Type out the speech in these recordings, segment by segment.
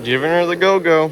Giving her the go-go.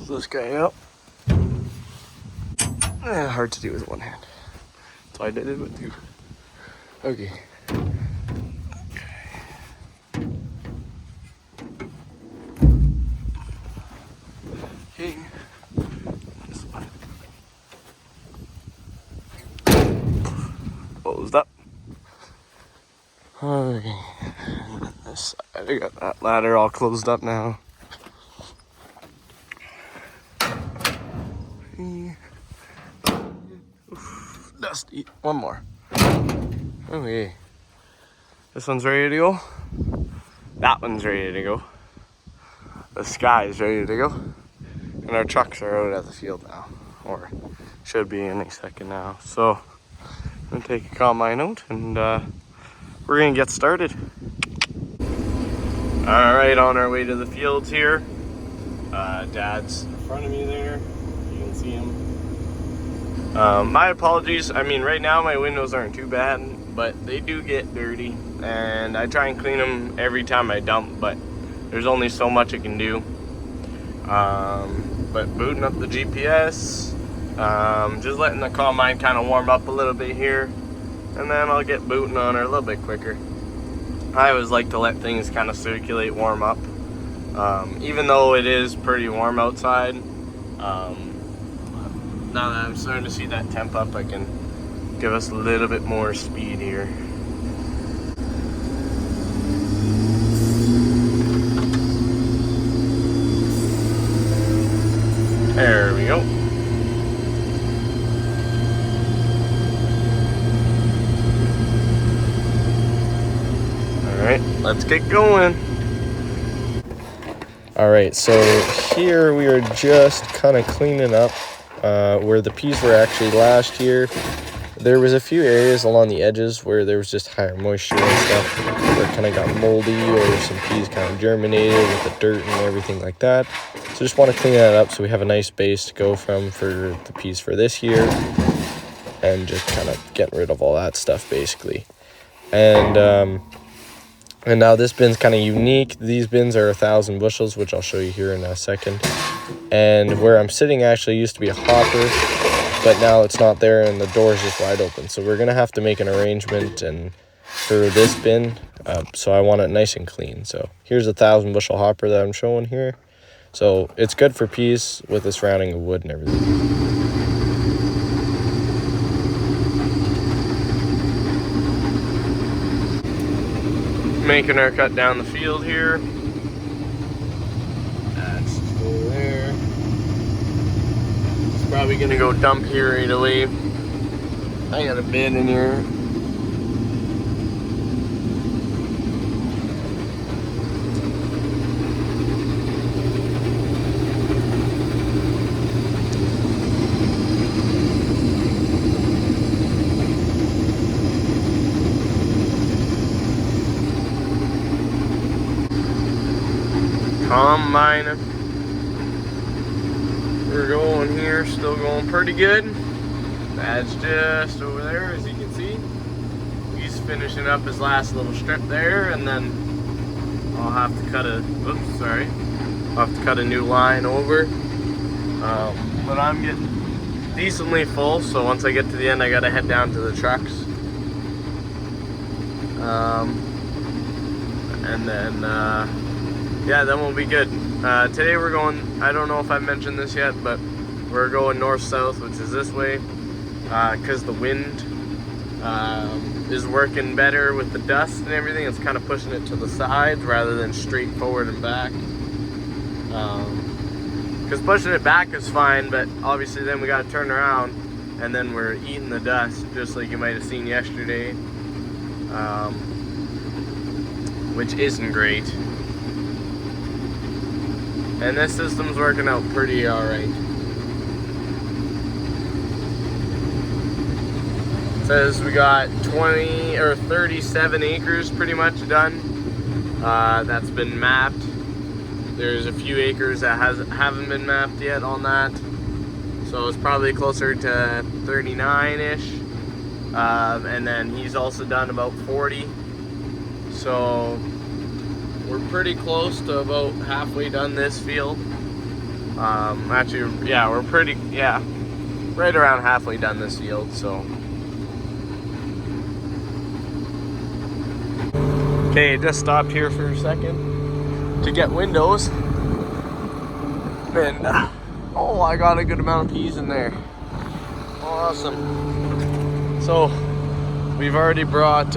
This guy up. Hard to do with one hand. So I did it with two. Okay. Okay. This one. Closed up. Okay. And then this side, I got that ladder all closed up now. Dusty. One more. Okay. This one's ready to go. That one's ready to go. The sky's ready to go. And our trucks are out at the field now. Or should be any second now. So I'm gonna take a combine out and we're gonna get started. Alright, on our way to the fields here. Dad's in front of me there. You can see him. My apologies. I mean, right now my windows aren't too bad, but they do get dirty, and I try and clean them every time I dump, but there's only so much I can do. But booting up the GPS, just letting the combine kind of warm up a little bit here, and then I'll get booting on her a little bit quicker. I always like to let things kind of circulate, warm up, even though it is pretty warm outside. Now that I'm starting to see that temp up, I can give us a little bit more speed here. There we go. Alright, let's get going. Alright, so here we are just kind of cleaning up where the peas were actually last year. There was a few areas along the edges where there was just higher moisture and stuff, where it kind of got moldy, or some peas kind of germinated with the dirt and everything like that. So just want to clean that up so we have a nice base to go from for the peas for this year, and just kind of getting rid of all that stuff basically. And now this bin's kind of unique. These bins are 1,000 bushels, which I'll show you here in a second. And where I'm sitting actually used to be a hopper, but now it's not there and the door's just wide open. So we're gonna have to make an arrangement and for this bin, so I want it nice and clean. So here's a 1,000 bushel hopper that I'm showing here. So it's good for peas with the surrounding of wood and everything. Making our cut down the field here. That's over there. It's probably gonna go dump here right away. I got a bin in here. Combine. We're going here, still going pretty good. That's just over there, as you can see. He's finishing up his last little strip there, and then I'll have to cut a, I'll have to cut a new line over. But I'm getting decently full, so once I get to the end, I gotta head down to the trucks. And then, yeah, then we'll be good. Today we're going, I don't know if I mentioned this yet, but we're going north-south, which is this way, because the wind is working better with the dust and everything. It's kind of pushing it to the sides rather than straight forward and back. Because pushing it back is fine, but obviously then we got to turn around and then we're eating the dust, just like you might have seen yesterday. which isn't great. And this system's working out pretty alright. Says we got 20 or 37 acres pretty much done. That's been mapped. There's a few acres that haven't been mapped yet on that. So it's probably closer to 39-ish. And then he's also done about 40. So we're pretty close to about halfway done this field. Actually, yeah, right around halfway done this field, so. Okay, just stopped here for a second to get windows. And, oh, I got a good amount of peas in there. Awesome. So, we've already brought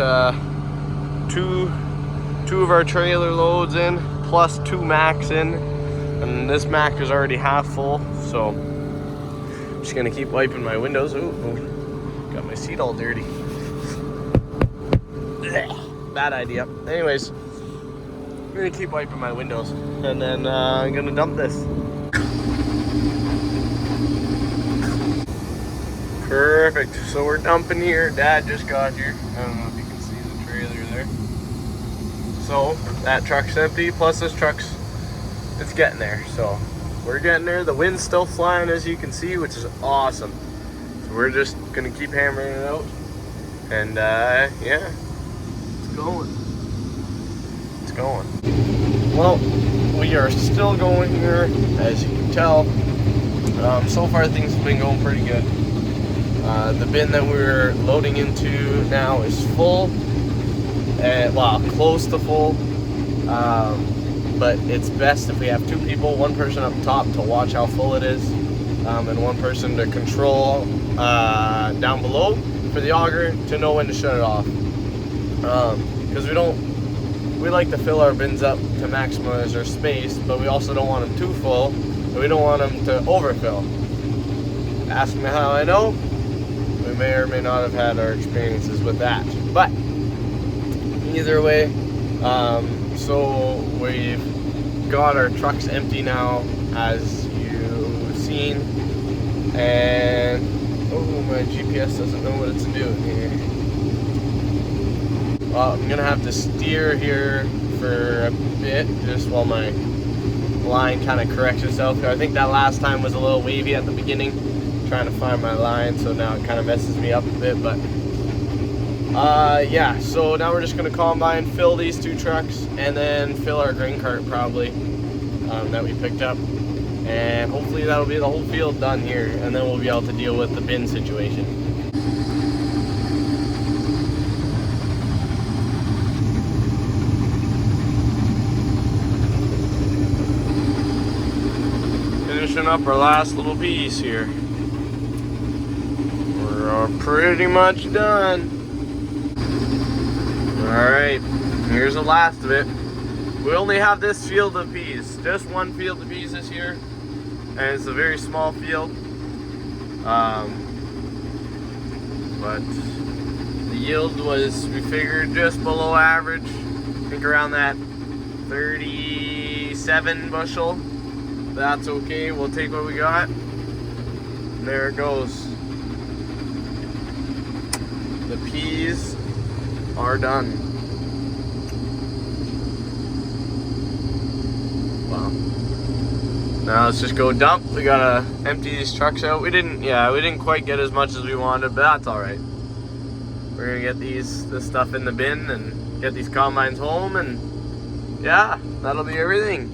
two of our trailer loads in, plus 2 Macs in. And this Mac is already half full, so I'm just gonna keep wiping my windows. Ooh, got my seat all dirty. Bad idea. Anyways, I'm gonna keep wiping my windows, and then I'm gonna dump this. Perfect. So we're dumping here. Dad just got here. I don't know if you can see the trailer there. So that truck's empty. Plus this truck's, it's getting there. So we're getting there. The wind's still flying, as you can see, which is awesome. So we're just gonna keep hammering it out, and yeah. It's going. Well, we are still going here, as you can tell. So far things have been going pretty good. The bin that we're loading into now is full, and well, close to full. But it's best if we have 2 people, 1 person up top to watch how full it is, and 1 person to control down below for the auger to know when to shut it off. Because we like to fill our bins up to maximize our space, but we also don't want them too full, and we don't want them to overfill. Ask me how I know. We may or may not have had our experiences with that, but either way, so we've got our trucks empty now, as you've seen, and oh, my GPS doesn't know what it's doing here. Well, I'm gonna have to steer here for a bit, just while my line kind of corrects itself. I think that last time was a little wavy at the beginning, trying to find my line, so now it kind of messes me up a bit, but yeah, so now we're just gonna combine, fill these 2 trucks, and then fill our grain cart probably, that we picked up, and hopefully that'll be the whole field done here, and then we'll be able to deal with the bin situation. Finishing up our last little piece here. We're pretty much done. Alright, here's the last of it. We only have this field of peas, just 1 field of peas this year, and it's a very small field. But the yield was, we figured, just below average. I think around that 37 bushel. That's okay, we'll take what we got. There it goes. The peas are done. Wow. Now let's just go dump. We gotta empty these trucks out. We didn't quite get as much as we wanted, but that's alright. We're gonna get this stuff in the bin and get these combines home, and yeah, that'll be everything.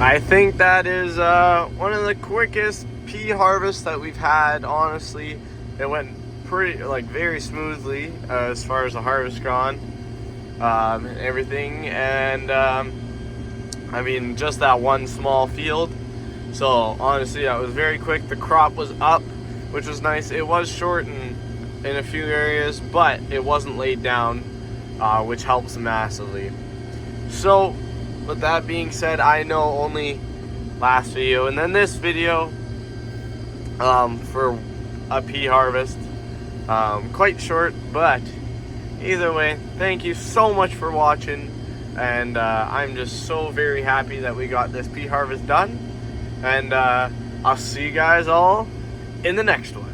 I think that is one of the quickest pea harvests that we've had, honestly. It went very smoothly as far as the harvest gone, and everything, and I mean, just that 1 small field. So honestly, that was very quick. The crop was up, which was nice. It was short in a few areas, but it wasn't laid down, which helps massively. So with that being said, I know only last video and then this video for a pea harvest, quite short, but Either way, thank you so much for watching, and I'm just so very happy that we got this pea harvest done, and I'll see you guys all in the next one.